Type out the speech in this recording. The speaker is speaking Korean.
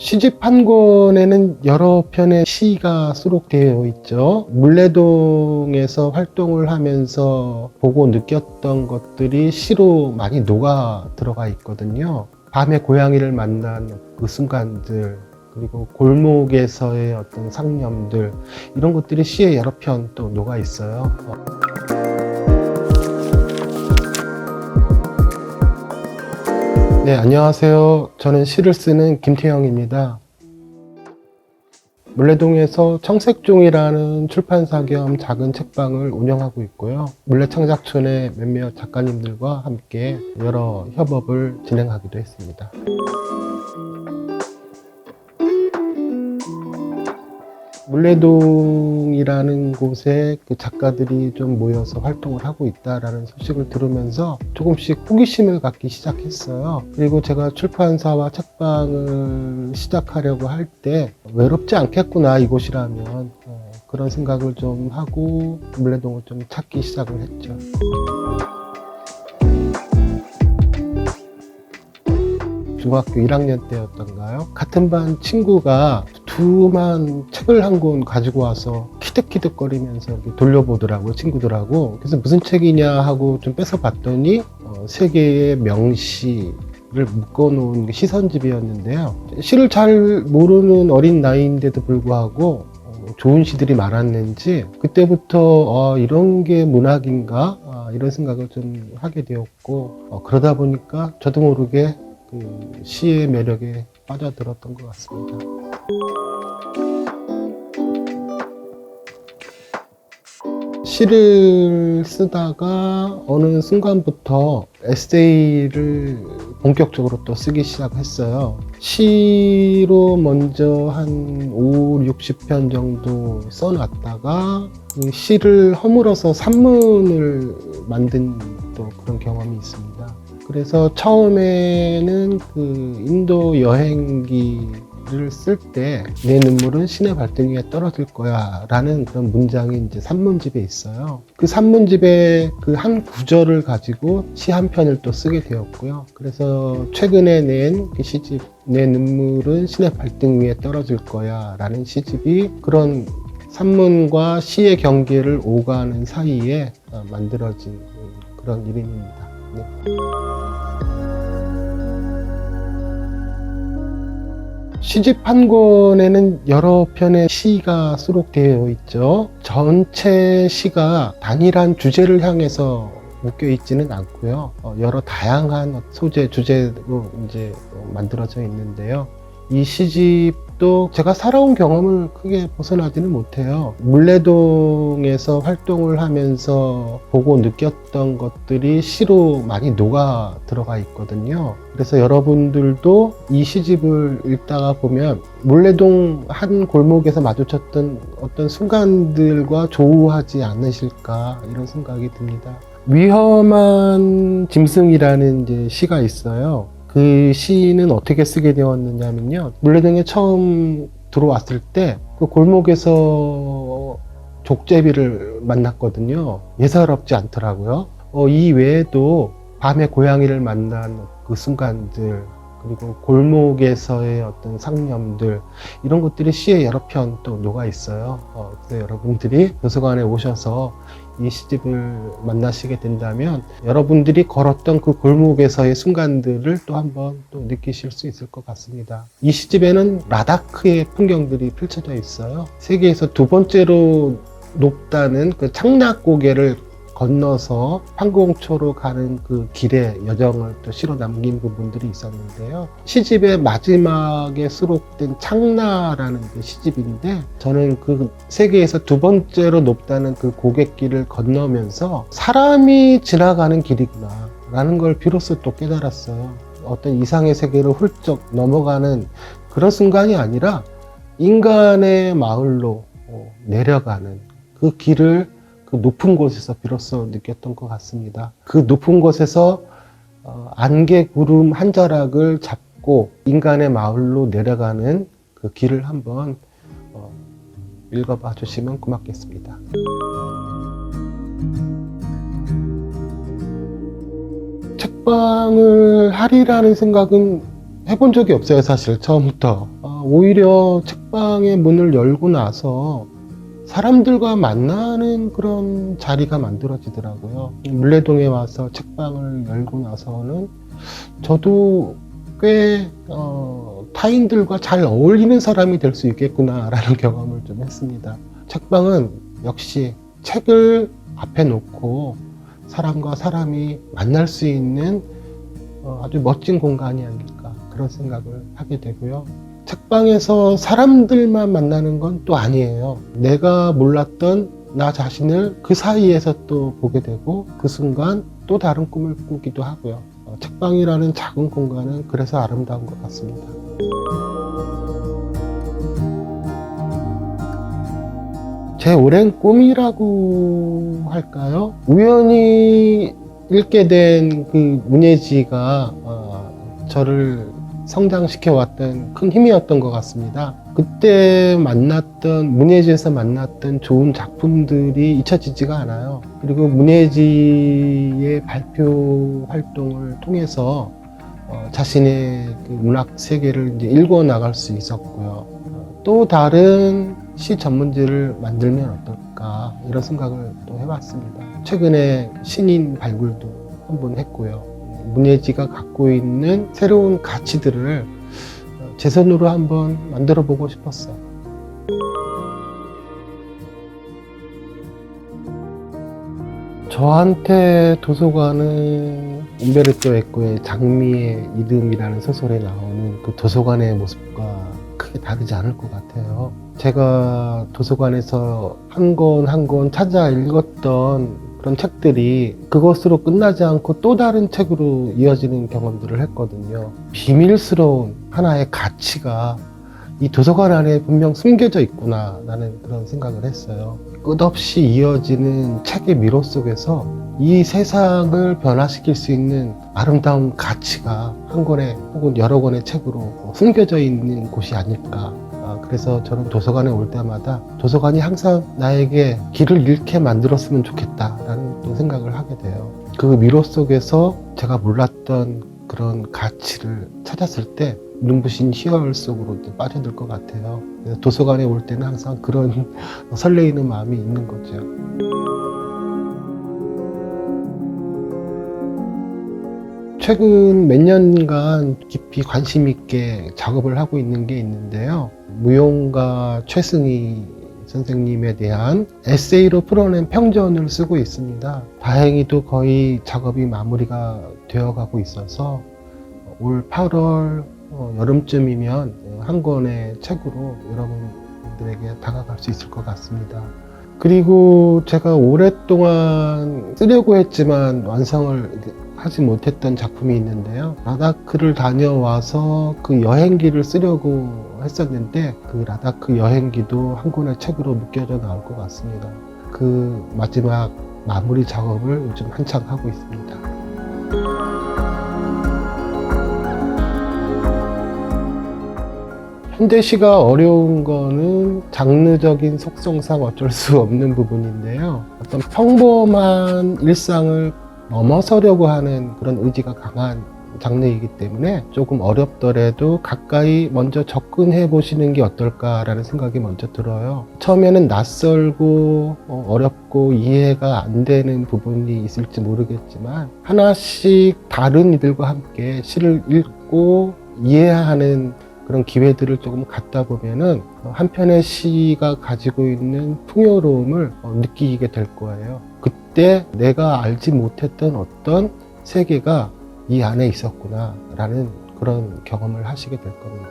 시집 한 권에는 여러 편의 시가 수록되어 있죠. 물레동에서 활동을 하면서 보고 느꼈던 것들이 시로 많이 녹아 들어가 있거든요. 밤에 고양이를 만난 그 순간들, 그리고 골목에서의 어떤 상념들, 이런 것들이 시에 여러 편 또 녹아 있어요. 네, 안녕하세요. 저는 시를 쓰는 김태형입니다. 물레동에서 청색종이라는 출판사 겸 작은 책방을 운영하고 있고요. 물레창작촌의 몇몇 작가님들과 함께 여러 협업을 진행하기도 했습니다. 물레동이라는 곳에 그 작가들이 좀 모여서 활동을 하고 있다라는 소식을 들으면서 조금씩 호기심을 갖기 시작했어요. 그리고 제가 출판사와 책방을 시작하려고 할 때 외롭지 않겠구나, 이곳이라면. 그런 생각을 좀 하고 물레동을 좀 찾기 시작을 했죠. 중학교 1학년 때였던가요? 같은 반 친구가 두만 책을 한 권 가지고 와서 키득키득거리면서 이렇게 돌려보더라고요, 친구들하고. 그래서 무슨 책이냐 하고 좀 뺏어봤더니 세 개의 명시를 묶어놓은 시선집이었는데요. 시를 잘 모르는 어린 나이인데도 불구하고 좋은 시들이 많았는지 그때부터 이런 게 문학인가? 이런 생각을 좀 하게 되었고, 그러다 보니까 저도 모르게 그 시의 매력에 빠져들었던 것 같습니다. 시를 쓰다가 어느 순간부터 에세이를 본격적으로 또 쓰기 시작했어요. 시로 먼저 한 5, 60편 정도 써놨다가 그 시를 허물어서 산문을 만든 또 그런 경험이 있습니다. 그래서 처음에는 그 인도 여행기를 쓸 때 내 눈물은 신의 발등 위에 떨어질 거야 라는 그런 문장이 이제 산문집에 있어요. 그 산문집의 그 한 구절을 가지고 시 한 편을 또 쓰게 되었고요. 그래서 최근에 낸 그 시집 내 눈물은 신의 발등 위에 떨어질 거야 라는 시집이 그런 산문과 시의 경계를 오가는 사이에 만들어진 그런 이름입니다. 네. 시집 한 권에는 여러 편의 시가 수록되어 있죠. 전체 시가 단일한 주제를 향해서 묶여 있지는 않고요. 여러 다양한 소재, 주제로 이제 만들어져 있는데요. 이 시집도 제가 살아온 경험을 크게 벗어나지는 못해요. 물레동에서 활동을 하면서 보고 느꼈던 것들이 시로 많이 녹아 들어가 있거든요. 그래서 여러분들도 이 시집을 읽다가 보면 물레동 한 골목에서 마주쳤던 어떤 순간들과 조우하지 않으실까, 이런 생각이 듭니다. 위험한 짐승이라는 이제 시가 있어요. 그 시는 어떻게 쓰게 되었느냐면요. 물레동에 처음 들어왔을 때 그 골목에서 족제비를 만났거든요. 예사롭지 않더라고요. 이 외에도 밤에 고양이를 만난 그 순간들, 그리고 골목에서의 어떤 상념들, 이런 것들이 시에 여러 편 또 녹아 있어요. 그래서 여러분들이 도서관에 오셔서 이 시집을 만나시게 된다면 여러분들이 걸었던 그 골목에서의 순간들을 또 한번 또 느끼실 수 있을 것 같습니다. 이 시집에는 라다크의 풍경들이 펼쳐져 있어요. 세계에서 두 번째로 높다는 그 창락고개를 건너서 판공초로 가는 그 길의 여정을 또 시로 남긴 부분들이 있었는데요. 시집의 마지막에 수록된 창나라는 그 시집인데, 저는 그 세계에서 두 번째로 높다는 그 고갯길을 건너면서 사람이 지나가는 길이구나 라는 걸 비로소 또 깨달았어요. 어떤 이상의 세계로 훌쩍 넘어가는 그런 순간이 아니라 인간의 마을로 내려가는 그 길을 그 높은 곳에서 비로소 느꼈던 것 같습니다. 그 높은 곳에서 안개 구름 한 자락을 잡고 인간의 마을로 내려가는 그 길을 한번 읽어봐 주시면 고맙겠습니다. 책방을 하리라는 생각은 해본 적이 없어요, 사실 처음부터. 오히려 책방의 문을 열고 나서 사람들과 만나는 그런 자리가 만들어지더라고요. 물레동에 와서 책방을 열고 나서는 저도 꽤 타인들과 잘 어울리는 사람이 될 수 있겠구나라는 경험을 좀 했습니다. 책방은 역시 책을 앞에 놓고 사람과 사람이 만날 수 있는 아주 멋진 공간이 아닐까, 그런 생각을 하게 되고요. 책방에서 사람들만 만나는 건 또 아니에요. 내가 몰랐던 나 자신을 그 사이에서 또 보게 되고 그 순간 또 다른 꿈을 꾸기도 하고요. 책방이라는 작은 공간은 그래서 아름다운 것 같습니다. 제 오랜 꿈이라고 할까요? 우연히 읽게 된 그 문예지가 저를 성장시켜 왔던 큰 힘이었던 것 같습니다. 그때 문예지에서 만났던 좋은 작품들이 잊혀지지가 않아요. 그리고 문예지의 발표 활동을 통해서 자신의 그 문학 세계를 이제 읽어 나갈 수 있었고요. 또 다른 시 전문지를 만들면 어떨까, 이런 생각을 또 해봤습니다. 최근에 신인 발굴도 한번 했고요. 문예지가 갖고 있는 새로운 가치들을 제 손으로 한번 만들어 보고 싶었어요. 저한테 도서관은 umberto eco의 장미의 이름이라는 소설에 나오는 그 도서관의 모습과 크게 다르지 않을 것 같아요. 제가 도서관에서 한 권 한 권 찾아 읽었던 그런 책들이 그것으로 끝나지 않고 또 다른 책으로 이어지는 경험들을 했거든요. 비밀스러운 하나의 가치가 이 도서관 안에 분명 숨겨져 있구나 라는 그런 생각을 했어요. 끝없이 이어지는 책의 미로 속에서 이 세상을 변화시킬 수 있는 아름다운 가치가 한 권의 혹은 여러 권의 책으로 숨겨져 있는 곳이 아닐까. 그래서 저는 도서관에 올 때마다 도서관이 항상 나에게 길을 잃게 만들었으면 좋겠다라는 또 생각을 하게 돼요. 그 미로 속에서 제가 몰랐던 그런 가치를 찾았을 때 눈부신 희열 속으로 빠져들 것 같아요. 그래서 도서관에 올 때는 항상 그런 설레이는 마음이 있는 거죠. 최근 몇 년간 깊이 관심 있게 작업을 하고 있는 게 있는데요. 무용가 최승희 선생님에 대한 에세이로 풀어낸 평전을 쓰고 있습니다. 다행히도 거의 작업이 마무리가 되어가고 있어서 올 8월 여름쯤이면 한 권의 책으로 여러분들에게 다가갈 수 있을 것 같습니다. 그리고 제가 오랫동안 쓰려고 했지만 완성을 하지 못했던 작품이 있는데요. 라다크를 다녀와서 그 여행기를 쓰려고 했었는데 그 라다크 여행기도 한 권의 책으로 묶여져 나올 것 같습니다. 그 마지막 마무리 작업을 요즘 한창 하고 있습니다. 현대 시가 어려운 거는 장르적인 속성상 어쩔 수 없는 부분인데요. 어떤 평범한 일상을 넘어서려고 하는 그런 의지가 강한 장르이기 때문에 조금 어렵더라도 가까이 먼저 접근해 보시는 게 어떨까라는 생각이 먼저 들어요. 처음에는 낯설고 어렵고 이해가 안 되는 부분이 있을지 모르겠지만 하나씩 다른 이들과 함께 시를 읽고 이해하는 그런 기회들을 조금 갖다 보면은 한 편의 시가 가지고 있는 풍요로움을 느끼게 될 거예요. 그때 내가 알지 못했던 어떤 세계가 이 안에 있었구나 라는 그런 경험을 하시게 될 겁니다.